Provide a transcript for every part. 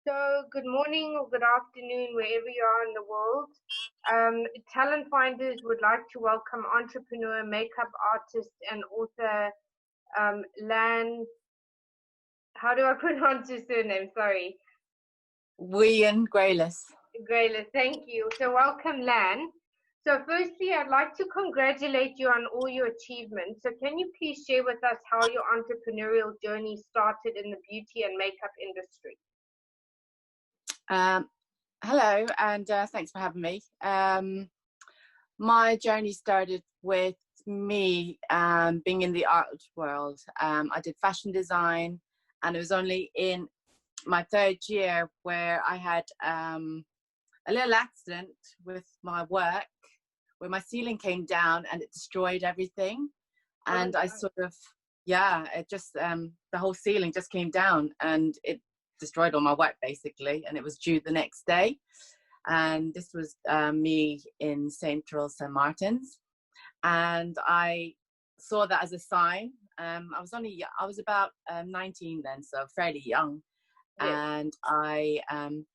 So, good morning or good afternoon, wherever you are in the world. Talent Finders would like to welcome entrepreneur, makeup artist, and author Lan. How do I pronounce your surname? Sorry, Wian Graylis. Grayla. Thank you. So, welcome, Lan. So, firstly, I'd like to congratulate you on all your achievements. So, can you please share with us how your entrepreneurial journey started in the beauty and makeup industry? Hello, and thanks for having me. My journey started with me being in the art world. I did fashion design, and it was only in my third year where I had a little accident with my work, where my ceiling came down and it destroyed everything. And I sort of, it just, the whole ceiling just came down and it destroyed all my work basically, and it was due the next day. And this was me in Central St. Martin's, and I saw that as a sign. I was about 19 then, so fairly young. And I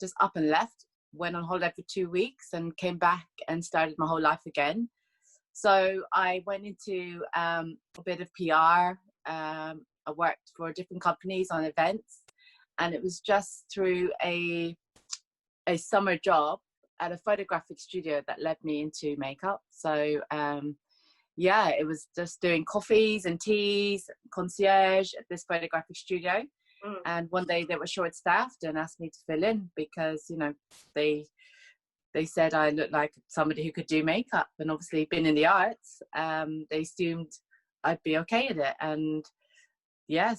just up and left, went on holiday for 2 weeks and came back and started my whole life again. So I went into a bit of PR. I worked for different companies on events, and it was just through a summer job at a photographic studio that led me into makeup. So it was just doing coffees and teas, concierge at this photographic studio. And one day they were short staffed and asked me to fill in because, you know, they said I looked like somebody who could do makeup, and obviously been in the arts. They assumed I'd be okay at it. And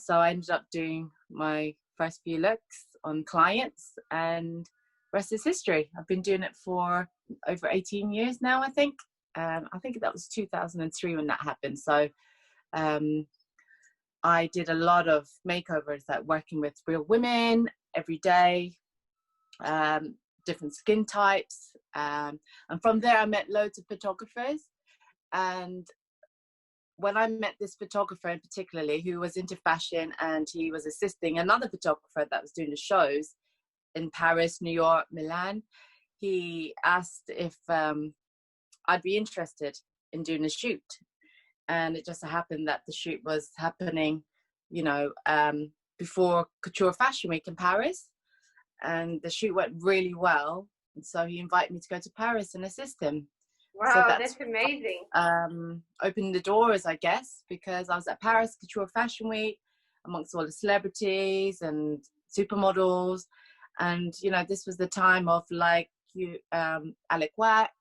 so I ended up doing my first few looks on clients, and rest is history. I've been doing it for over 18 years now, I think. I think that was 2003 when that happened. So I did a lot of makeovers, that working with real women every day, different skin types. And from there, I met loads of photographers. And when I met this photographer in particularly, who was into fashion, and he was assisting another photographer that was doing the shows in Paris, New York, Milan, he asked if I'd be interested in doing a shoot. And it just so happened that the shoot was happening, before Couture Fashion Week in Paris. And the shoot went really well. And so he invited me to go to Paris and assist him. Wow, so that's amazing. Opened the doors, I guess, because I was at Paris Couture Fashion Week amongst all the celebrities and supermodels. And, this was the time of Alec Wack,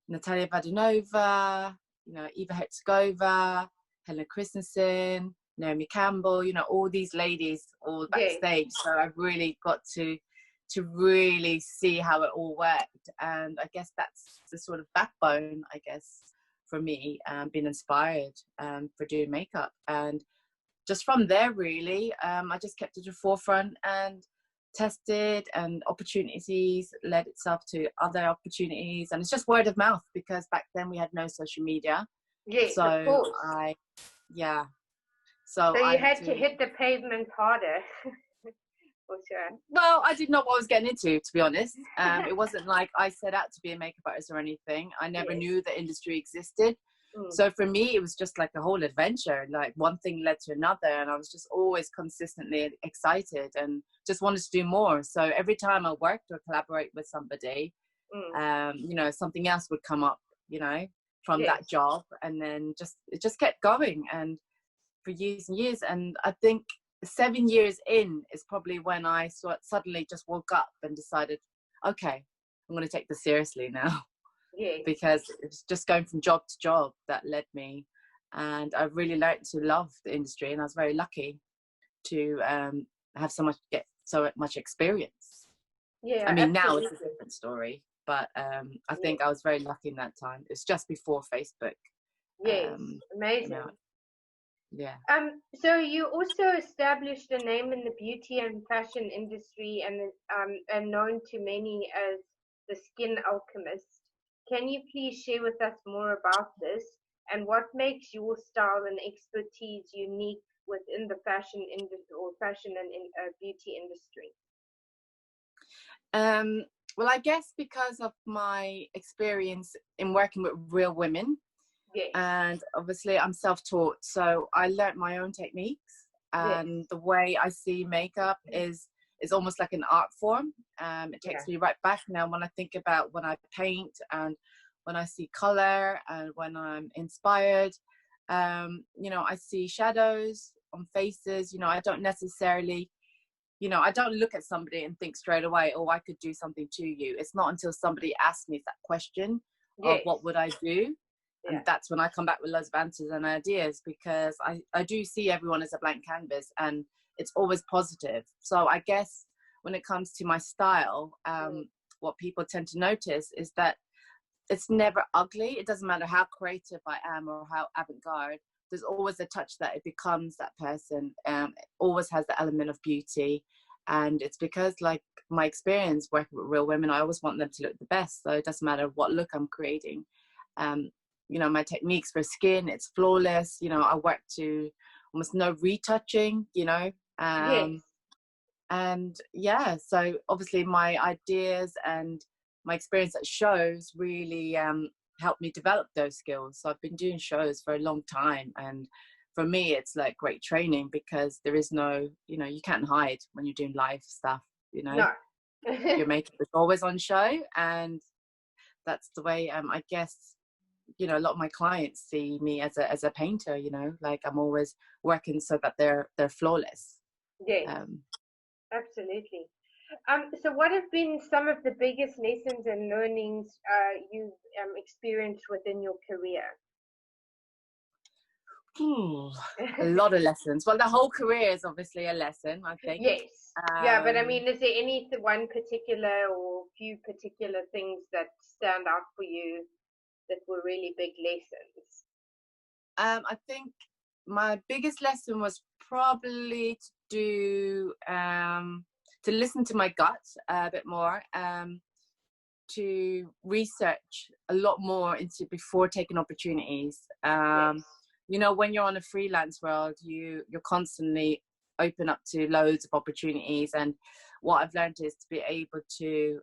Natalia Vadinova, Eva Herzogova, Helen Christensen, Naomi Campbell, all these ladies all backstage. So I really got to really see how it all worked. And I guess that's the sort of backbone, I guess, for me, being inspired for doing makeup. And just from there, really, I just kept it to the forefront and tested, and opportunities led itself to other opportunities. And it's just word of mouth, because back then we had no social media. Yes, so of course. So you had to hit the pavement harder. For sure. Well, I didn't know what I was getting into, to be honest. It wasn't like I set out to be a makeup artist or anything. I never knew the industry existed. So for me, it was just like a whole adventure. Like one thing led to another, and I was just always consistently excited and just wanted to do more. So every time I worked or collaborate with somebody, something else would come up, from that job, and then it just kept going, and for years and years. And I think 7 years in is probably when I suddenly just woke up and decided, okay, I'm going to take this seriously now. Because it's just going from job to job that led me, and I really learned to love the industry, and I was very lucky to have so much experience. I mean, now it's a different story, but I think I was very lucky in that time. It's just before Facebook. Amazing. So you also established a name in the beauty and fashion industry, and known to many as the Skin Alchemist. Can you please share with us more about this, and what makes your style and expertise unique within the fashion industry or fashion and beauty industry? Well, I guess because of my experience in working with real women, Yes. and obviously I'm self-taught, so I learnt my own techniques, and Yes. the way I see makeup is almost like an art form. It takes me right back now when I think about when I paint and when I see color and when I'm inspired. I see shadows on faces. I don't necessarily, I don't look at somebody and think straight away, oh, I could do something to you. It's not until somebody asks me that question of what would I do? And that's when I come back with loads of answers and ideas, because I do see everyone as a blank canvas, and it's always positive. So I guess when it comes to my style, what people tend to notice is that it's never ugly. It doesn't matter how creative I am or how avant-garde. There's always a touch that it becomes that person. It always has the element of beauty. And it's because, like, my experience working with real women, I always want them to look the best. So it doesn't matter what look I'm creating. My techniques for skin, it's flawless. I work to almost no retouching, and so obviously my ideas and my experience at shows really helped me develop those skills. So I've been doing shows for a long time, and for me it's like great training, because there is no, you can't hide when you're doing live stuff. No. Your makeup is always on show, and that's the way I guess a lot of my clients see me as a painter. Like, I'm always working so that they're flawless. Absolutely. So what have been some of the biggest lessons and learnings you've experienced within your career? A lot of lessons. Well, the whole career is obviously a lesson, I think. Yes. But I mean, is there any one particular or few particular things that stand out for you that were really big lessons? I think my biggest lesson was probably to listen to my gut a bit more, to research a lot more into before taking opportunities. When you're on a freelance world, you're constantly open up to loads of opportunities, and what I've learned is to be able to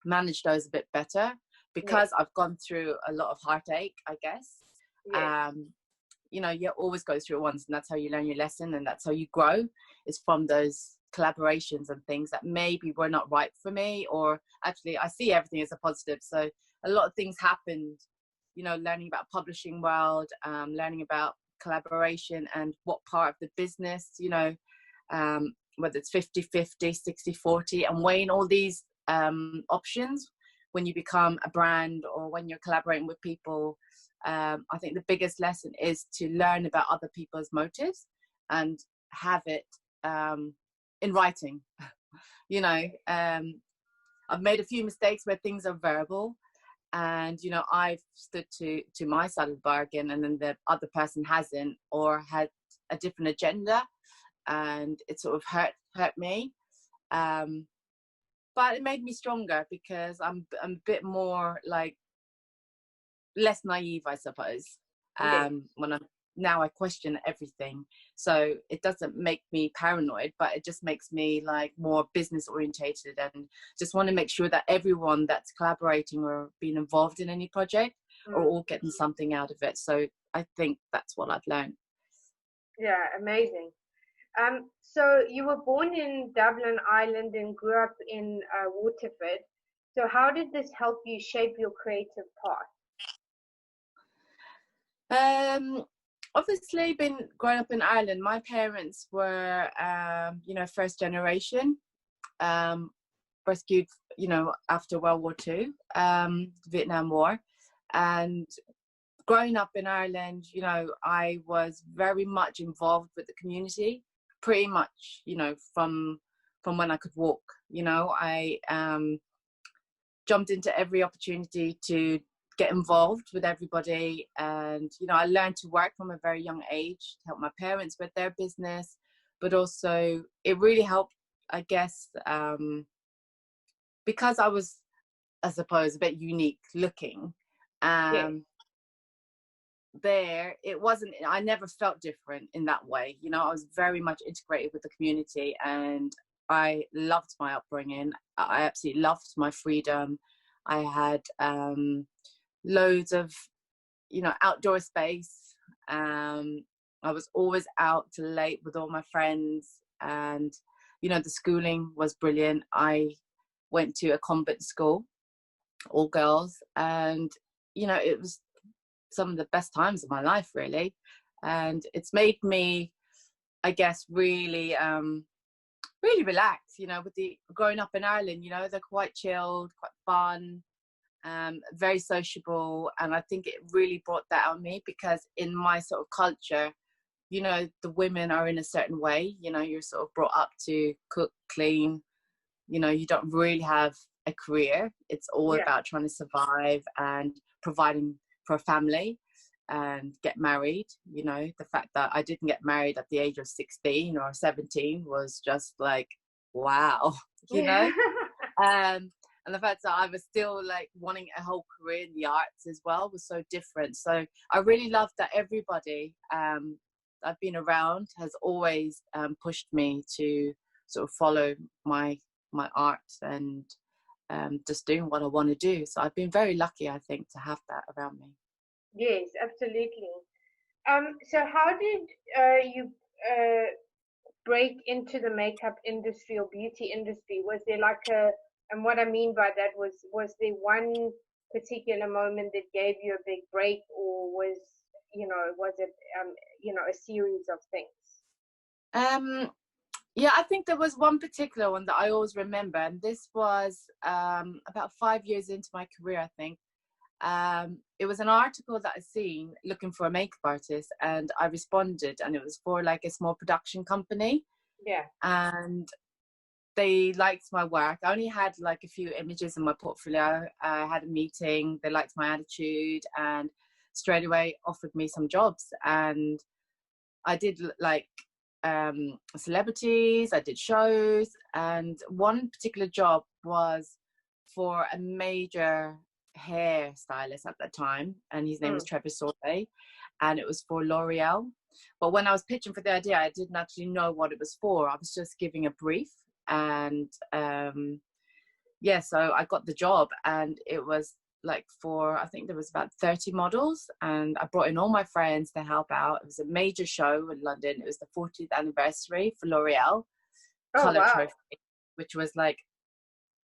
manage those a bit better, because I've gone through a lot of heartache, I guess. You always go through it once, and that's how you learn your lesson, and that's how you grow, is from those collaborations and things that maybe were not right for me. Or actually, I see everything as a positive. So a lot of things happened, learning about publishing world, learning about collaboration and what part of the business, whether it's 50-50, 60-40, and weighing all these options when you become a brand or when you're collaborating with people. I think the biggest lesson is to learn about other people's motives and have it in writing. I've made a few mistakes where things are verbal, and I've stood to my side of the bargain, and then the other person hasn't, or had a different agenda, and it sort of hurt me. But it made me stronger, because I'm a bit more like less naive, I suppose. Now I question everything, so it doesn't make me paranoid, but it just makes me like more business orientated, and just want to make sure that everyone that's collaborating or being involved in any project are all getting something out of it. So I think that's what I've learned. Yeah, amazing. So you were born in Dublin, Ireland, and grew up in Waterford. So how did this help you shape your creative path? Obviously, been growing up in Ireland, my parents were, first generation, rescued, after World War II, Vietnam War. And growing up in Ireland, I was very much involved with the community, pretty much, from when I could walk. I jumped into every opportunity to get involved with everybody, and I learned to work from a very young age to help my parents with their business, but also it really helped, I guess, because I was, I suppose, a bit unique looking. there, it wasn't, I never felt different in that way. You know, I was very much integrated with the community, and I loved my upbringing. I absolutely loved my freedom. I had loads of, you know, outdoor space. I was always out till late with all my friends, and, you know, the schooling was brilliant. I went to a convent school, all girls, and, you know, it was some of the best times of my life, really. And it's made me, I guess, really really relaxed, you know, with the growing up in Ireland. You know, they're quite chilled, quite fun, very sociable, and I think it really brought that out of me, because in my sort of culture, you know, the women are in a certain way. You know, you're sort of brought up to cook, clean. You know, you don't really have a career. It's all about trying to survive and providing for a family and get married. You know, the fact that I didn't get married at the age of 16 or 17 was just like, wow, you know. And the fact that I was still like wanting a whole career in the arts as well was so different. So I really love that everybody I've been around has always pushed me to sort of follow my art and just doing what I want to do. So I've been very lucky, I think, to have that around me. Yes, absolutely. So how did you break into the makeup industry or beauty industry? Was there like and what I mean by that was there one particular moment that gave you a big break, or was it a series of things? Yeah, I think there was one particular one that I always remember, and this was about 5 years into my career, I think. It was an article that I seen looking for a makeup artist, and I responded, and it was for like a small production company. Yeah. And they liked my work. I only had like a few images in my portfolio. I had a meeting, they liked my attitude, and straight away offered me some jobs. And I did like celebrities, I did shows, and one particular job was for a major hair stylist at that time, and his name was Trevor Sorbet, and it was for L'Oreal. But when I was pitching for the idea, I didn't actually know what it was for. I was just giving a brief, and so I got the job, and it was like for, I think there was about 30 models, and I brought in all my friends to help out. It was a major show in London. It was the 40th anniversary for L'Oreal. Colour Trophy, which was like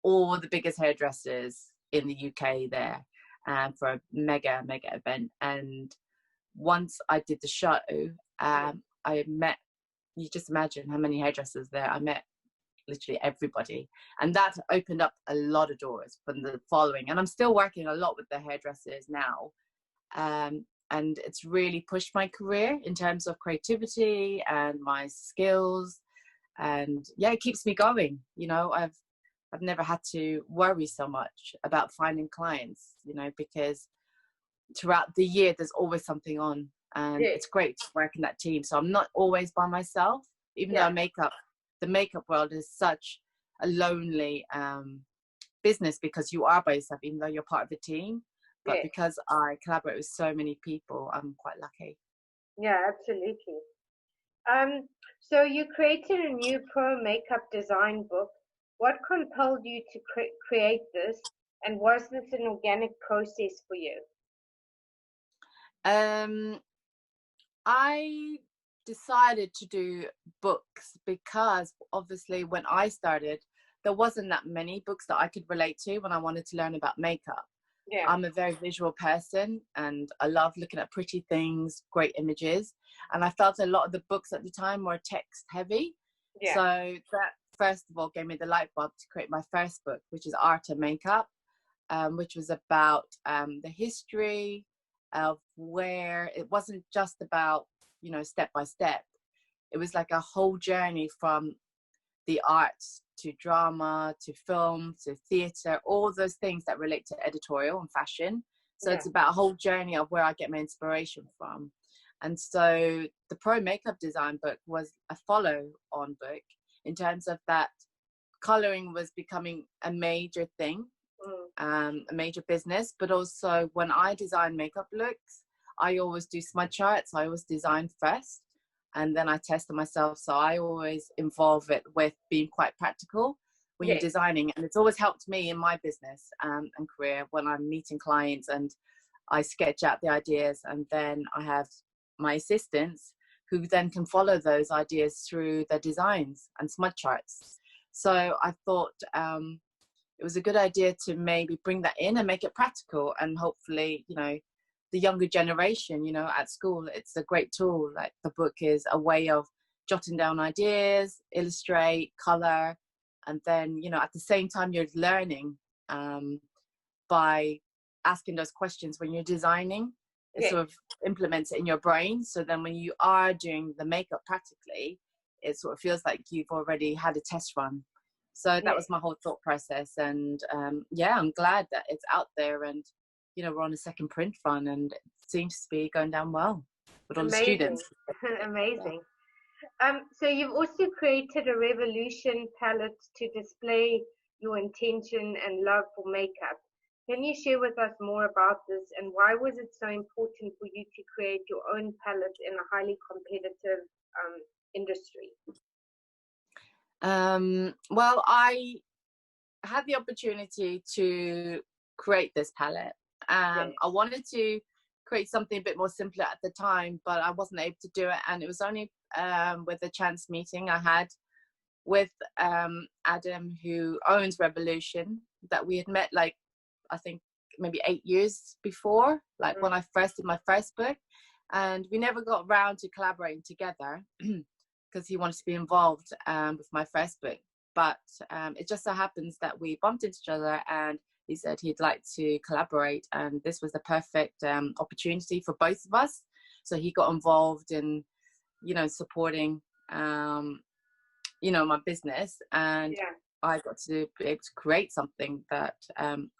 all the biggest hairdressers in the UK there, for a mega event. And once I did the show, I met, you just imagine how many hairdressers there. I met literally everybody, and that opened up a lot of doors for the following. And I'm still working a lot with the hairdressers now, and it's really pushed my career in terms of creativity and my skills. And yeah, it keeps me going. You know, I've never had to worry so much about finding clients, you know, because throughout the year there's always something on, and it's great to work in that team. So I'm not always by myself, even though the makeup world is such a lonely business, because you are by yourself, even though you're part of the team. But because I collaborate with so many people, I'm quite lucky. Yeah, absolutely. So you created a new pro makeup design book. What compelled you to create this, and was this an organic process for you? I decided to do books because obviously when I started, there wasn't that many books that I could relate to when I wanted to learn about makeup. I'm a very visual person, and I love looking at pretty things, great images. And I felt a lot of the books at the time were text heavy. So that first of all gave me the light bulb to create my first book, which is Art and Makeup, which was about the history of where it wasn't just about, you know, step by step. It was like a whole journey from the arts to drama to film to theatre, all those things that relate to editorial and fashion. So it's about a whole journey of where I get my inspiration from. And so the pro makeup design book was a follow-on book, in terms of that colouring was becoming a major thing, a major business. But also when I design makeup looks, I always do smudge charts. I always design first and then I test myself. So I always involve it with being quite practical when you're Yes. designing. And it's always helped me in my business and career when I'm meeting clients and I sketch out the ideas, and then I have my assistants who then can follow those ideas through their designs and smudge charts. So I thought it was a good idea to maybe bring that in and make it practical, and hopefully, you know, the younger generation, you know, at school, it's a great tool. Like the book is a way of jotting down ideas, illustrate, color, and then, you know, at the same time you're learning by asking those questions when you're designing. It Yes. sort of implements it in your brain. So then when you are doing the makeup practically, it sort of feels like you've already had a test run. So that was my whole thought process. And yeah, I'm glad that it's out there, and, you know, we're on a second print run and it seems to be going down well with all the Amazing. students. Amazing. So you've also created a revolution palette to display your intention and love for makeup. Can you share with us more about this, and why was it so important for you to create your own palette in a highly competitive industry? Well, I had the opportunity to create this palette. Yes. I wanted to create something a bit more simpler at the time, but I wasn't able to do it. And it was only with a chance meeting I had with Adam, who owns Revolution, that we had met, like, I think maybe 8 years before, like when I first did my first book. And we never got around to collaborating together because he wanted to be involved with my first book. But it just so happens that we bumped into each other and he said he'd like to collaborate. And this was the perfect opportunity for both of us. So he got involved in, you know, supporting, you know, my business. And Yeah. I got to be able to create something that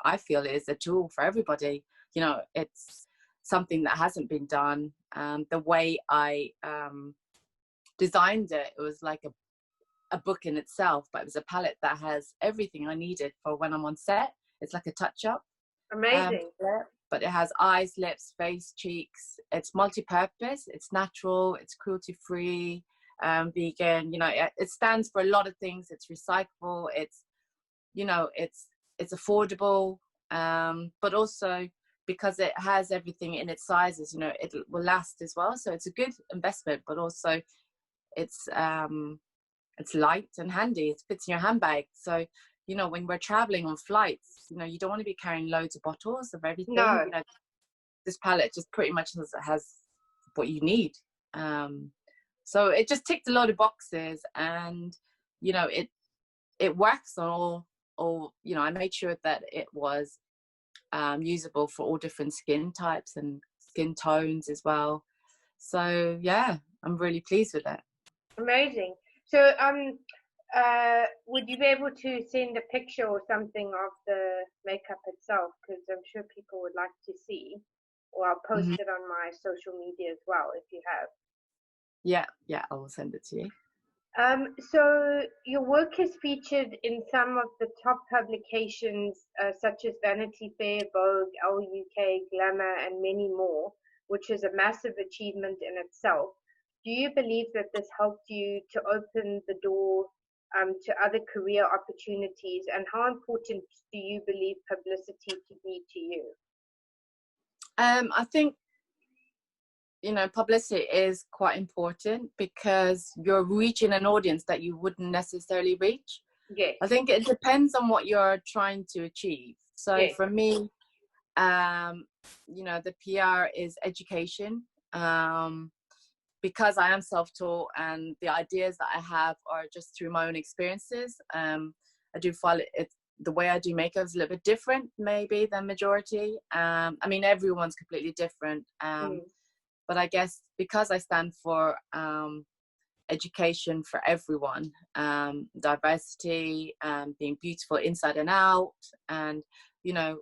I feel is a tool for everybody. You know, it's something that hasn't been done. The way I designed it, it was like a book in itself, but it was a palette that has everything I needed for when I'm on set. It's like a touch-up. Amazing. But it has eyes, lips, face, cheeks. It's multi-purpose. It's natural. It's cruelty-free. Vegan. You know, it stands for a lot of things. It's recyclable. It's, you know, it's affordable. But also because it has everything in its sizes, you know, it will last as well. So it's a good investment, but also it's light and handy. It fits in your handbag. So, you know, when we're traveling on flights, you know, you don't want to be carrying loads of bottles of everything. No. You know, this palette just pretty much has what you need. So it just ticked a lot of boxes, and, you know, it works on all, you know, I made sure that it was usable for all different skin types and skin tones as well. So yeah, I'm really pleased with it. Amazing. So would you be able to send a picture or something of the makeup itself? Because I'm sure people would like to see, or I'll post it on my social media as well if you have. Yeah, I will send it to you. So your work is featured in some of the top publications such as Vanity Fair, Vogue, Elle UK, Glamour, and many more, which is a massive achievement in itself. Do you believe that this helped you to open the door to other career opportunities, and how important do you believe publicity to be to you? I think, you know, publicity is quite important because you're reaching an audience that you wouldn't necessarily reach. Yes. I think it depends on what you're trying to achieve. So yes. For me, you know, the PR is education. Because I am self-taught and the ideas that I have are just through my own experiences. I do feel the way I do makeup is a little bit different maybe than majority. I mean, everyone's completely different. But I guess because I stand for education for everyone, diversity, being beautiful inside and out. And, you know,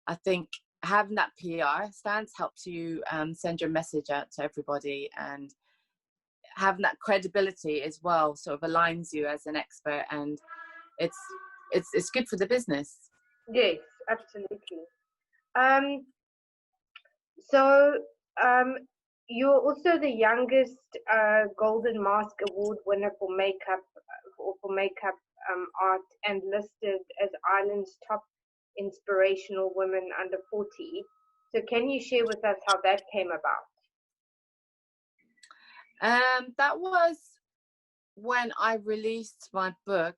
I think having that PR stance helps you send your message out to everybody, and having that credibility as well sort of aligns you as an expert, and it's good for the business. Yes, absolutely. So Um, you're also the youngest Golden Mask Award winner for makeup art, and listed as Ireland's top inspirational women under 40. So can you share with us how that came about? That was when I released my book.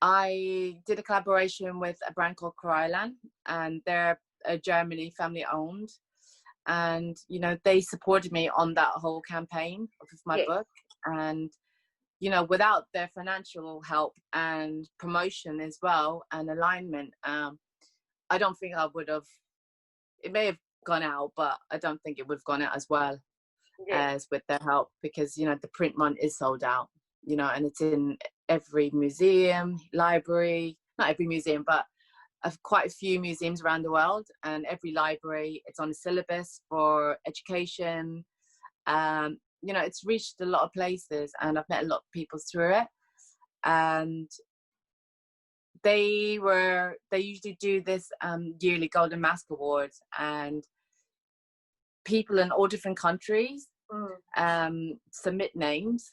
I did a collaboration with a brand called Lan, and they're a Germany family owned. And, you know, they supported me on that whole campaign of my Yes. book. And, you know, without their financial help and promotion as well and alignment, I don't think I would have, it may have gone out, but I don't think it would have gone out as well as with their help, because, you know, the print run is sold out, you know, and it's in every museum, library, not every museum, but quite a few museums around the world, and every library. It's on the syllabus for education. You know, it's reached a lot of places, and I've met a lot of people through it. And they usually do this yearly Golden Mask Awards, and people in all different countries submit names,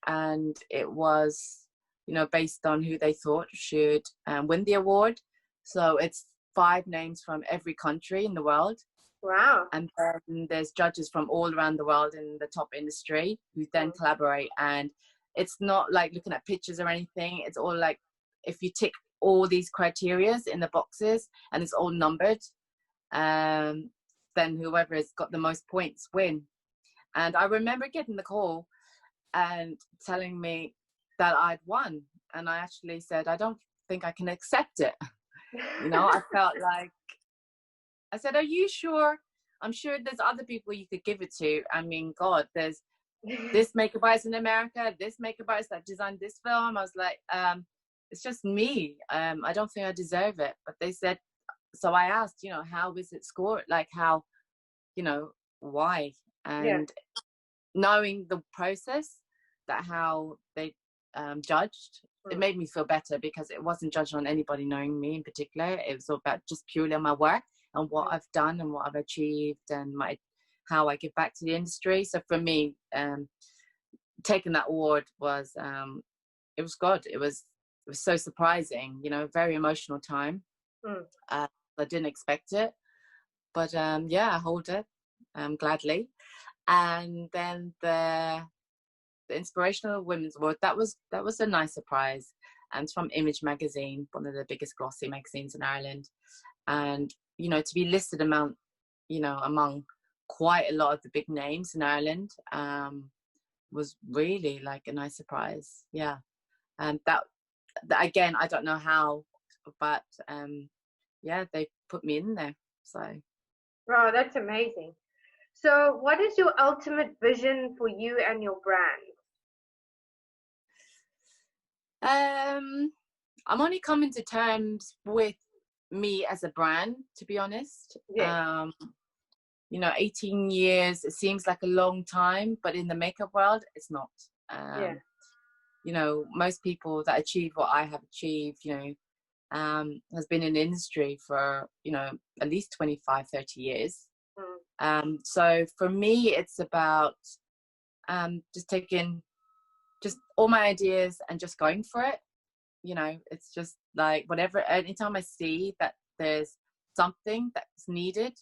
and it was, you know, based on who they thought should win the award. So it's 5 names from every country in the world. Wow. And then there's judges from all around the world in the top industry who then collaborate. And it's not like looking at pictures or anything. It's all like, if you tick all these criterias in the boxes and it's all numbered, then whoever has got the most points win. And I remember getting the call and telling me that I'd won. And I actually said, I don't think I can accept it. You know, I felt like, I said, are you sure? I'm sure there's other people you could give it to. I mean, God, there's this makeup artist in America, this makeup artist that designed this film. I was like, it's just me. I don't think I deserve it. But they said, so I asked, you know, how is it scored? Like how, you know, why? And knowing the process, that how they judged, it made me feel better, because it wasn't judged on anybody knowing me in particular. It was all about just purely on my work and what I've done and what I've achieved and how I give back to the industry. So for me, taking that award was it was good. It was so surprising, you know, very emotional time. I didn't expect it, but yeah, I hold it gladly. And then the Inspirational Women's Award, that was a nice surprise. And it's from Image magazine, one of the biggest glossy magazines in Ireland. And, you know, to be listed among quite a lot of the big names in Ireland was really like a nice surprise. Yeah. And that again, I don't know how, but yeah, they put me in there. So Wow, that's amazing. So what is your ultimate vision for you and your brand? I'm only coming to terms with me as a brand, to be honest. You know, 18 years, it seems like a long time, but in the makeup world, it's not. You know, most people that achieve what I have achieved, you know, has been in the industry for, you know, at least 25, 30 years. So for me, it's about just taking just all my ideas and just going for it. You know, it's just like whatever, anytime I see that there's something that's needed,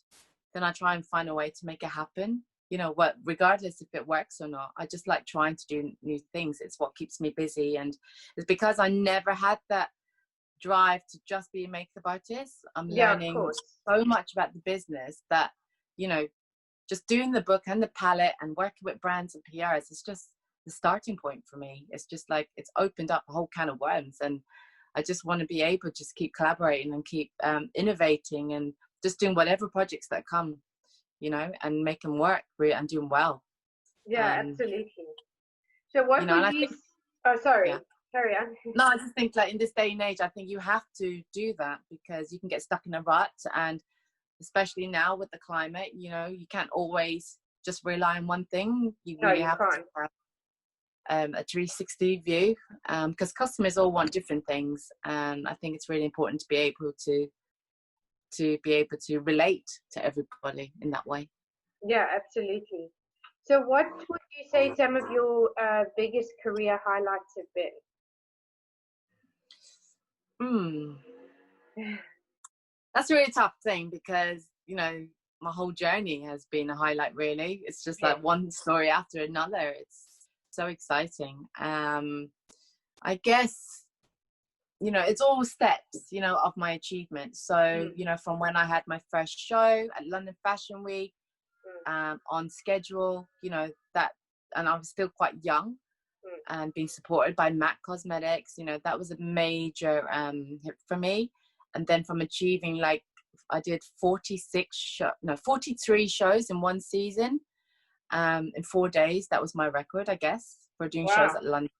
then I try and find a way to make it happen. You know, what, regardless if it works or not, I just like trying to do new things. It's what keeps me busy. And it's because I never had that drive to just be a makeup artist. I'm learning so much about the business that, you know, just doing the book and the palette and working with brands and PRs, it's just the starting point for me. It's just like, it's opened up a whole can of worms, and I just want to be able to just keep collaborating and keep innovating and just doing whatever projects that come, you know, and make them work and doing well. Absolutely. So what, you know, would you think, sorry, carry on. No, I just think like in this day and age, I think you have to do that, because you can get stuck in a rut, and especially now with the climate, you know, you can't always just rely on one thing. You really have to have a 360 view, because customers all want different things, and I think it's really important to be able to to be able to relate to everybody in that way. Yeah, absolutely. So what would you say some of your biggest career highlights have Hmm. been? That's a really tough thing because, you know, my whole journey has been a highlight, really. It's just Yeah. like one story after another. It's so exciting. I guess, you know, it's all steps, you know, of my achievements. So, you know, from when I had my first show at London Fashion Week, on schedule, you know, that, and I was still quite young, and being supported by MAC Cosmetics, you know, that was a major hit for me. And then from achieving, like, I did 43 shows in one season, in 4 days. That was my record, I guess, for doing shows Wow. at London.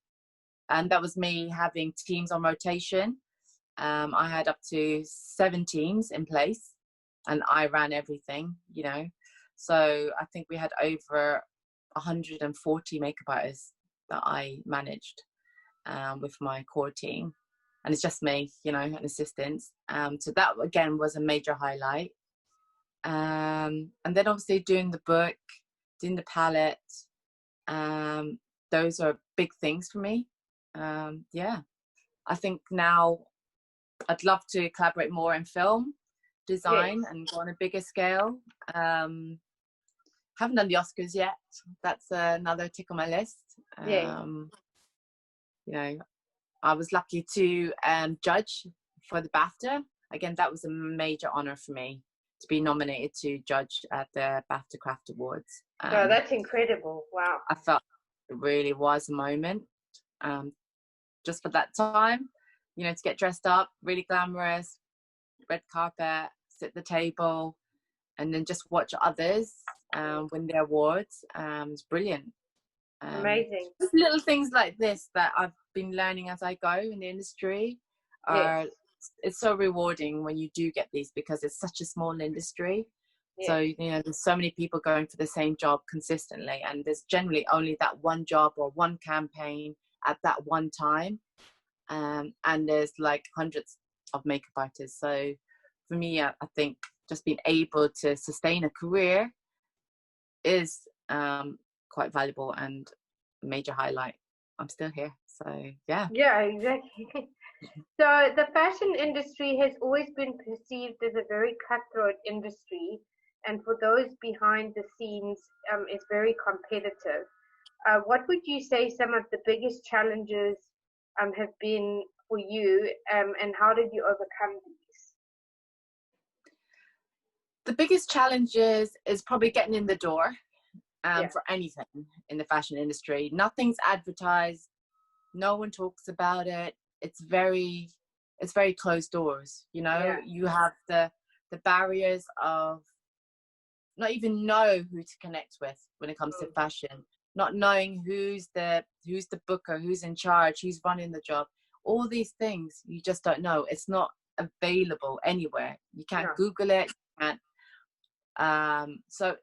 And that was me having teams on rotation. I had up to 7 teams in place, and I ran everything, you know. So I think we had over 140 makeup artists that I managed, with my core team. And it's just me, you know, and assistants. So that, again, was a major highlight. And then obviously doing the book, doing the palette, those are big things for me. Yeah, I think now I'd love to collaborate more in film design, Yes. and go on a bigger scale. Haven't done the Oscars yet. That's another tick on my list. Yes. You know, I was lucky to judge for the BAFTA. Again, that was a major honor for me to be nominated to judge at the BAFTA Craft Awards. Oh, that's incredible. Wow. I felt it really was a moment, just for that time, you know, to get dressed up, really glamorous, red carpet, sit at the table, and then just watch others win their awards. It's brilliant. Amazing. Just little things like this that I've been learning as I go in the industry are, Yes. it's so rewarding when you do get these, because it's such a small industry. Yes. So, you know, there's so many people going for the same job consistently, and there's generally only that one job or one campaign at that one time. And there's like hundreds of makeup artists. So for me, I think just being able to sustain a career is quite valuable and a major highlight. I'm still here, so yeah. Yeah, exactly. So the fashion industry has always been perceived as a very cutthroat industry, and for those behind the scenes, it's very competitive. What would you say some of the biggest challenges have been for you, and how did you overcome these? The biggest challenge is probably getting in the door, Yeah. for anything in the fashion industry. Nothing's advertised, no one talks about it. It's very closed doors, you know. Yeah. You have the barriers of not even know who to connect with when it comes to fashion, not knowing who's the booker, who's in charge, who's running the job. All these things you just don't know. It's not available anywhere. You can't No. Google it. You can't. So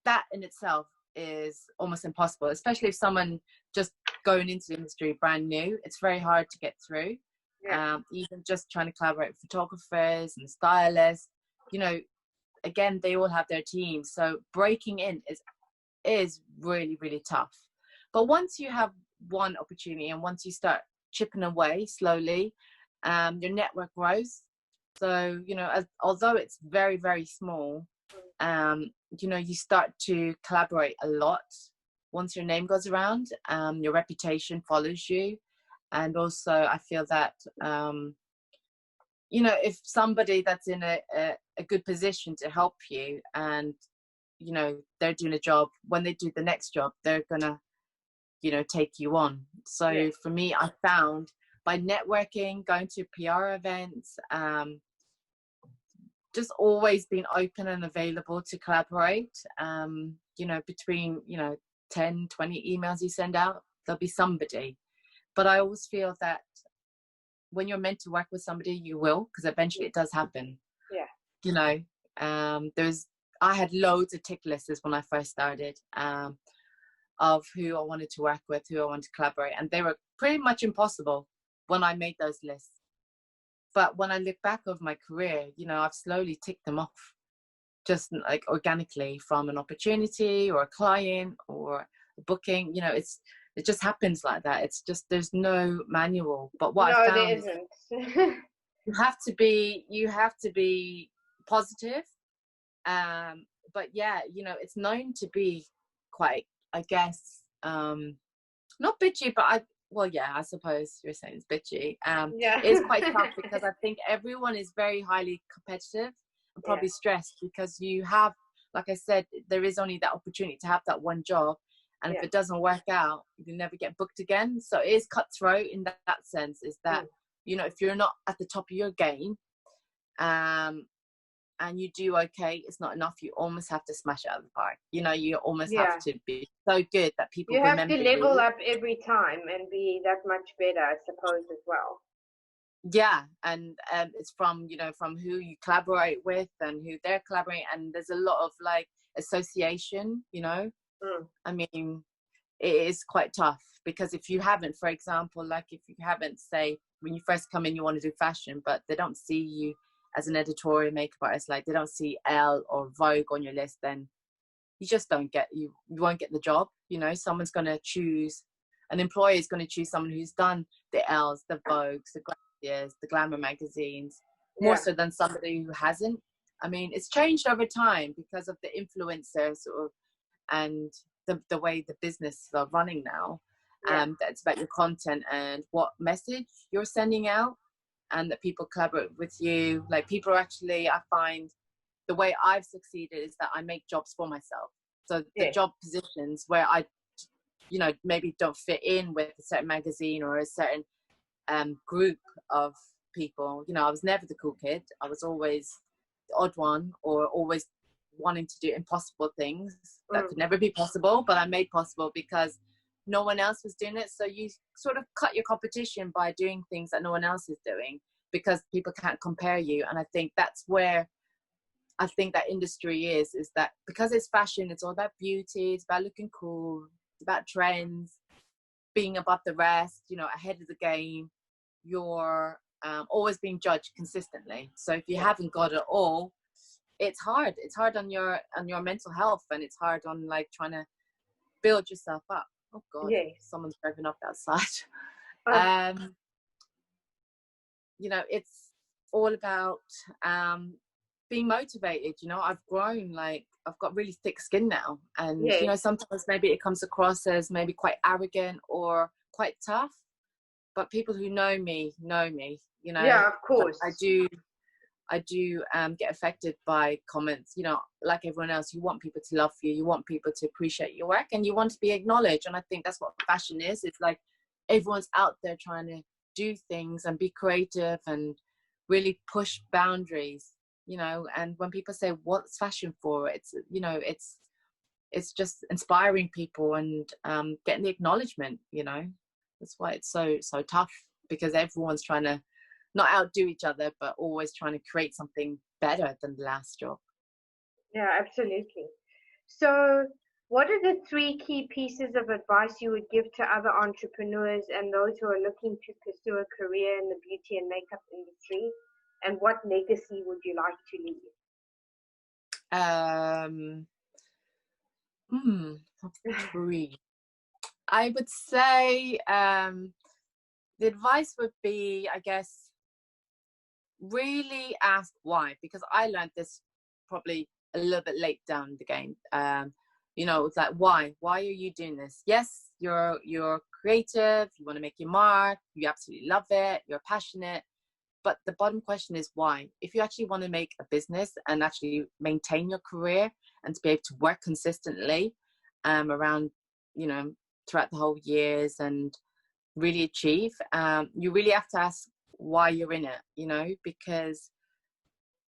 that in itself is almost impossible, especially if someone just going into the industry brand new. It's very hard to get through. Yeah. Even just trying to collaborate with photographers and stylists, you know, again, they all have their teams. So breaking in is really, really tough. But once you have one opportunity, and once you start chipping away slowly, your network grows. So, you know, although it's very, very small, you know, you start to collaborate a lot. Once your name goes around, your reputation follows you. And also I feel that, you know, if somebody that's in a good position to help you, and, you know, they're doing a job, when they do the next job, they're gonna, you know, take you on. So for me, I found by networking, going to PR events, just always being open and available to collaborate. You know, between, you know, 10, 20 emails you send out, there'll be somebody. But I always feel that when you're meant to work with somebody, you will, because eventually it does happen. Yeah. You know, I had loads of tick lists when I first started, of who I wanted to work with, who I wanted to collaborate, and they were pretty much impossible when I made those lists. But when I look back over my career, you know, I've slowly ticked them off, just like organically, from an opportunity or a client or a booking. You know, it just happens like that. It's just, there's no manual. But what I No, there found is isn't. you have to be positive. But yeah, you know, it's known to be quite, I guess, not bitchy, but well, yeah, I suppose you're saying it's bitchy. Yeah. It is quite tough because I think everyone is very highly competitive and probably stressed, because you have, like I said, there is only that opportunity to have that one job. And if it doesn't work out, you never get booked again. So it is cutthroat in that sense, is that, you know, if you're not at the top of your game, and you do okay, it's not enough. You almost have to smash it out of the park. You know, you almost have to be so good that people You have to remember level you. up every time and be that much better, I suppose, as well. Yeah, and it's from, you know, from who you collaborate with and who they're collaborating, and there's a lot of like association, you know. I mean, it is quite tough, because if you haven't, for example, like if you haven't, say, when you first come in, you want to do fashion, but they don't see you as an editorial makeup artist, like they don't see Elle or Vogue on your list, then you just don't get, you won't get the job. You know, someone's going to choose, an employer is going to choose someone who's done the L's, the Vogues, the Glaciers, the Glamour magazines, more so than somebody who hasn't. I mean, it's changed over time because of the influencers sort of, and the way the businesses are running now. That's about your content and what message you're sending out, and that people collaborate with you. Like, people are actually, I find the way I've succeeded is that I make jobs for myself. So the job positions where I, you know, maybe don't fit in with a certain magazine or a certain group of people. You know, I was never the cool kid. I was always the odd one, or always wanting to do impossible things that could never be possible, but I made possible because no one else was doing it. So you sort of cut your competition by doing things that no one else is doing, because people can't compare you. And I think that's where I think that industry is that because it's fashion, it's all about beauty, it's about looking cool, it's about trends, being above the rest, you know, ahead of the game. You're always being judged consistently. So if you haven't got it all, it's hard. It's hard on your mental health, and it's hard on like trying to build yourself up. Oh God, someone's driving up outside. You know, it's all about being motivated. You know, I've grown, like I've got really thick skin now, and you know, sometimes maybe it comes across as maybe quite arrogant or quite tough, but people who know me, you know. Yeah, of course. I do get affected by comments, you know, like everyone else. You want people to love you, you want people to appreciate your work, and you want to be acknowledged. And I think that's what fashion is. It's like everyone's out there trying to do things and be creative and really push boundaries, you know. And when people say, what's fashion for? It's, you know, it's just inspiring people and getting the acknowledgement, you know. That's why it's so tough, because everyone's trying to not outdo each other, but always trying to create something better than the last job. Yeah, absolutely. So what are the 3 key pieces of advice you would give to other entrepreneurs and those who are looking to pursue a career in the beauty and makeup industry? And what legacy would you like to leave? 3. I would say the advice would be, I guess, really ask why, because I learned this probably a little bit late down the game. You know, it's like, why are you doing this? Yes, you're creative, you want to make your mark, you absolutely love it, you're passionate, but the bottom question is why. If you actually want to make a business and actually maintain your career and to be able to work consistently around, you know, throughout the whole years and really achieve, you really have to ask why you're in it, you know, because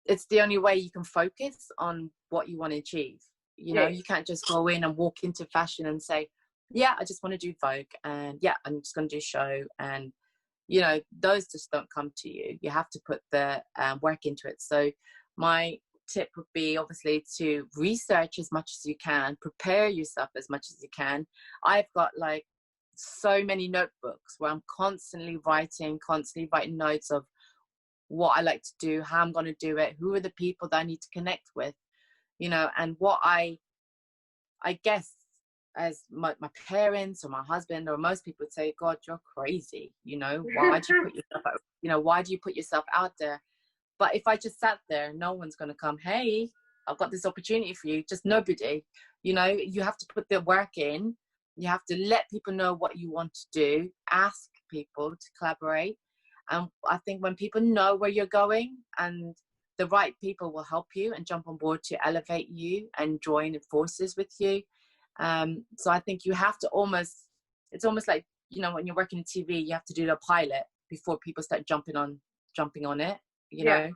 it's the only way you can focus on what you want to achieve. You know, you can't just go in and walk into fashion and say, yeah, I just want to do Vogue, and yeah, I'm just going to do show, and you know, those just don't come to you. You have to put the work into it. So my tip would be obviously to research as much as you can, prepare yourself as much as you can. I've got like so many notebooks where I'm constantly writing notes of what I like to do, how I'm going to do it, who are the people that I need to connect with, you know, and what I guess as my parents or my husband or most people would say, God, you're crazy, you know, why do you put yourself out, you know, why do you put yourself out there? But if I just sat there, no one's going to come, hey, I've got this opportunity for you. Just nobody, you know, you have to put the work in. You have to let people know what you want to do, ask people to collaborate. And I think when people know where you're going and the right people will help you and jump on board to elevate you and join forces with you. So I think you have to it's almost like, you know, when you're working in TV, you have to do the pilot before people start jumping on it, you Yeah. know,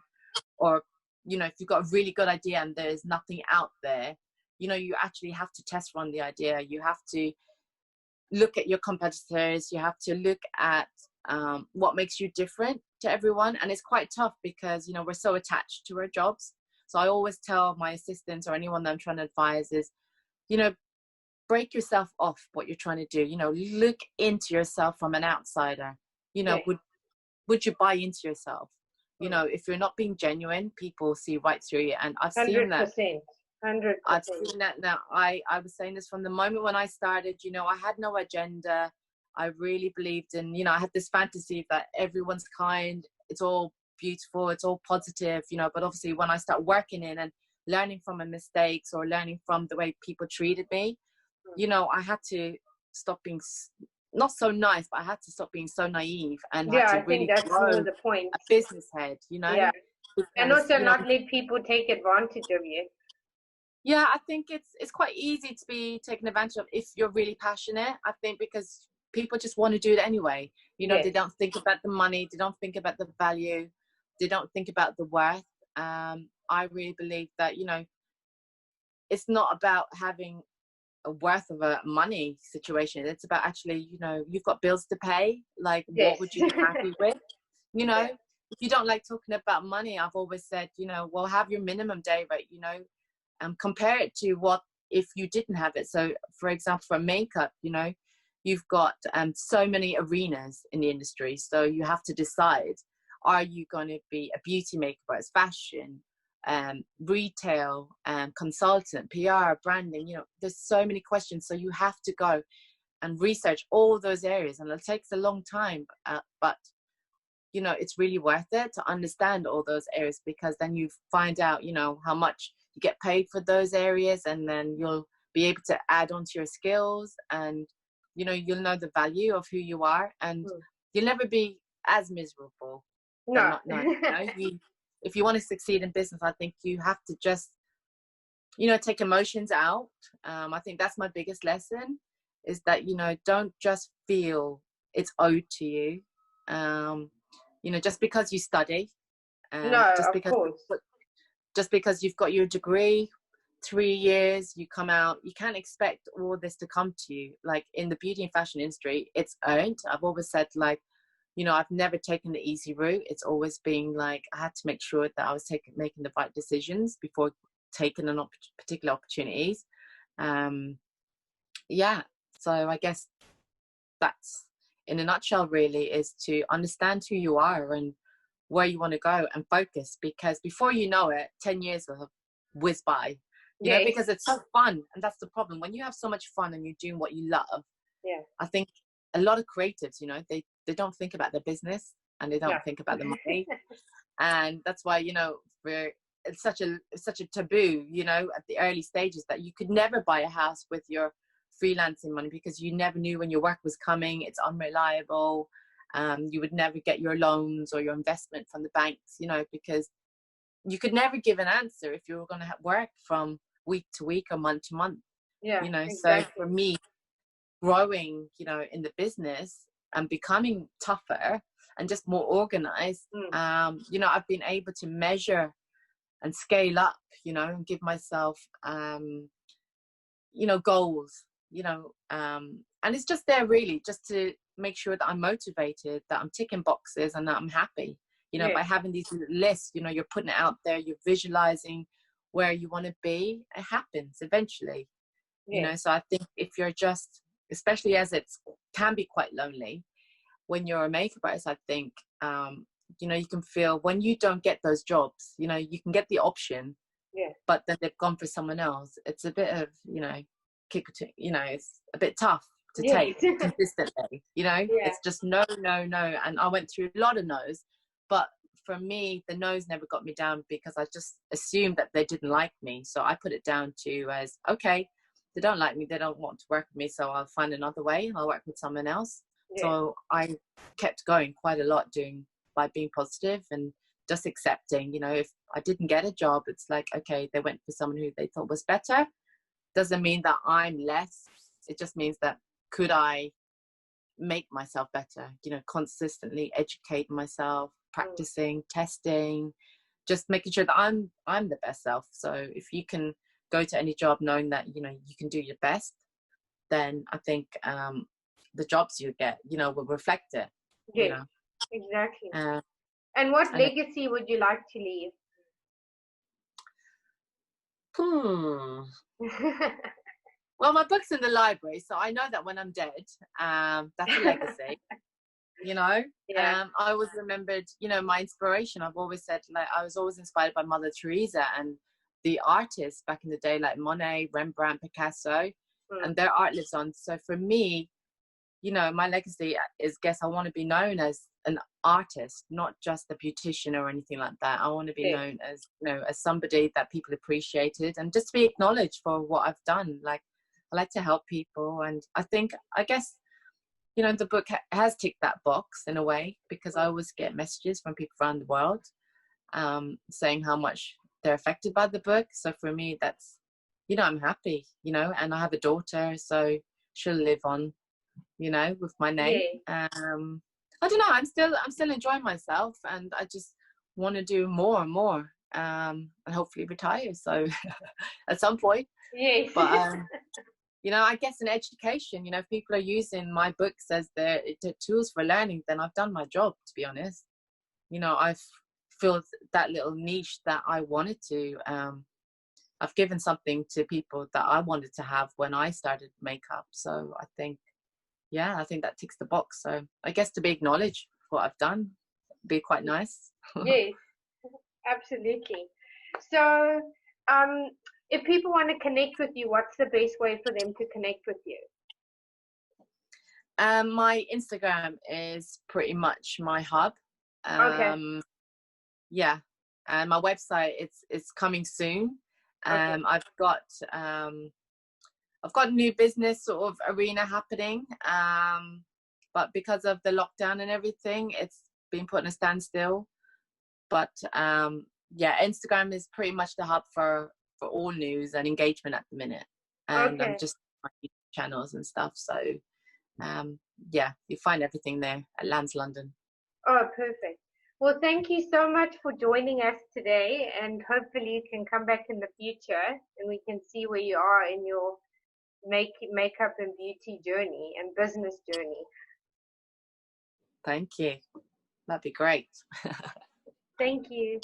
or, you know, if you've got a really good idea and there's nothing out there, you know, you actually have to test run the idea. You have to look at your competitors. You have to look at what makes you different to everyone. And it's quite tough because, you know, we're so attached to our jobs. So I always tell my assistants or anyone that I'm trying to advise is, you know, break yourself off what you're trying to do. You know, look into yourself from an outsider. You know, would you buy into yourself? You know, if you're not being genuine, people see right through you. And I've seen that. 100%. I've seen that now. I was saying this from the moment when I started, you know, I had no agenda. I really believed in, you know, I had this fantasy that everyone's kind, it's all beautiful, it's all positive, you know, but obviously when I start working in and learning from my mistakes or learning from the way people treated me, you know, I had to stop being not so nice, but I had to stop being so naive and had to I really think that's grow more the point. a business head, you know. Yeah. Because, And also you know, not let people take advantage of you. yeah, I think it's quite easy to be taken advantage of if you're really passionate. I think because people just want to do it anyway. You know, they don't think about the money, they don't think about the value, they don't think about the worth. I really believe that, you know, it's not about having a worth of a money situation. It's about actually, you know, you've got bills to pay. Like, what would you be happy with? You know, if you don't like talking about money, I've always said, you know, well, have your minimum day rate, you know, compare it to what if you didn't have it. So for example, for makeup, you know, you've got so many arenas in the industry, so you have to decide, are you going to be a beauty makeup, as fashion, retail, consultant, PR, branding, you know, there's so many questions. So you have to go and research all those areas, and it takes a long time, but you know, it's really worth it to understand all those areas, because then you find out, you know, how much you get paid for those areas, and then you'll be able to add on to your skills, and, you know, you'll know the value of who you are, and you'll never be as miserable than not knowing. You know, if you want to succeed in business, I think you have to just, you know, take emotions out. I think that's my biggest lesson, is that, you know, don't just feel it's owed to you. You know, just because you study, just because you've got your degree, 3 years, you come out, you can't expect all this to come to you. Like in the beauty and fashion industry, it's earned. I've always said, like, you know, I've never taken the easy route. It's always been like, I had to make sure that I was making the right decisions before taking particular opportunities. Yeah, so I guess that's, in a nutshell, really, is to understand who you are and where you want to go and focus, because before you know it, 10 years will have whizzed by, you know, because it's so fun. And that's the problem. When you have so much fun and you're doing what you love, I think a lot of creatives, you know, they don't think about their business, and they don't think about the money. And that's why, you know, it's such a taboo, you know, at the early stages, that you could never buy a house with your freelancing money, because you never knew when your work was coming. It's unreliable. You would never get your loans or your investment from the banks, you know, because you could never give an answer if you were going to work from week to week or month to month. You know, exactly. So for me, growing, you know, in the business and becoming tougher and just more organized, you know, I've been able to measure and scale up, you know, and give myself, you know, goals, you know, and it's just there really just to make sure that I'm motivated, that I'm ticking boxes, and that I'm happy, you know, by having these lists. You know, you're putting it out there, you're visualizing where you want to be. It happens eventually, you know. So I think if you're just, especially as it can be quite lonely when you're a makeup artist, I think you know, you can feel when you don't get those jobs, you know, you can get the option, Yeah. but then they've gone for someone else. It's a bit of, you know, you know, it's a bit tough to take Yes. consistently, you know. Yeah. It's just no, no, no. And I went through a lot of no's, but for me, the no's never got me down because I just assumed that they didn't like me. So I put it down to as, okay, they don't like me, they don't want to work with me, so I'll find another way. I'll work with someone else. Yeah. So I kept going quite a lot by being positive and just accepting, you know, if I didn't get a job, it's like, okay, they went for someone who they thought was better. Doesn't mean that I'm less. It just means that could I make myself better, you know, consistently educate myself, practicing, testing, just making sure that I'm the best self. So if you can go to any job knowing that, you know, you can do your best, then I think the jobs you get, you know, will reflect it. Yeah, you know. exactly. And what legacy would you like to leave? Well, my book's in the library, so I know that when I'm dead, that's a legacy. You know, Yeah. I always remembered, you know, my inspiration. I've always said, like, I was always inspired by Mother Teresa and the artists back in the day, like Monet, Rembrandt, Picasso, and their art lives on. So for me, you know, my legacy is, I want to be known as an artist, not just a beautician or anything like that. I want to be known as, you know, as somebody that people appreciated and just be acknowledged for what I've done. Like, I like to help people, and I guess, you know, the book has ticked that box in a way, because I always get messages from people around the world saying how much they're affected by the book. So for me, that's, you know, I'm happy, you know, and I have a daughter, so she'll live on, you know, with my name. I don't know, I'm still enjoying myself, and I just want to do more and more, and hopefully retire, so at some point. Yes. But you know, I guess in education, you know, if people are using my books as their tools for learning, then I've done my job, to be honest. You know, I've filled that little niche that I wanted to. I've given something to people that I wanted to have when I started makeup. So I think that ticks the box. So I guess to be acknowledged for what I've done would be quite nice. Yes, absolutely. So, if people want to connect with you, what's the best way for them to connect with you? My Instagram is pretty much my hub. Okay. Yeah, and my website, it's coming soon. Okay. I've got a new business sort of arena happening, but because of the lockdown and everything, it's been put in a standstill. But yeah, Instagram is pretty much the hub for all news and engagement at the minute, and I'm just on channels and stuff. So yeah, you find everything there at Lan's London. Oh, perfect. Well, thank you so much for joining us today, and hopefully you can come back in the future and we can see where you are in your makeup and beauty journey and business journey. Thank you. That'd be great. Thank you.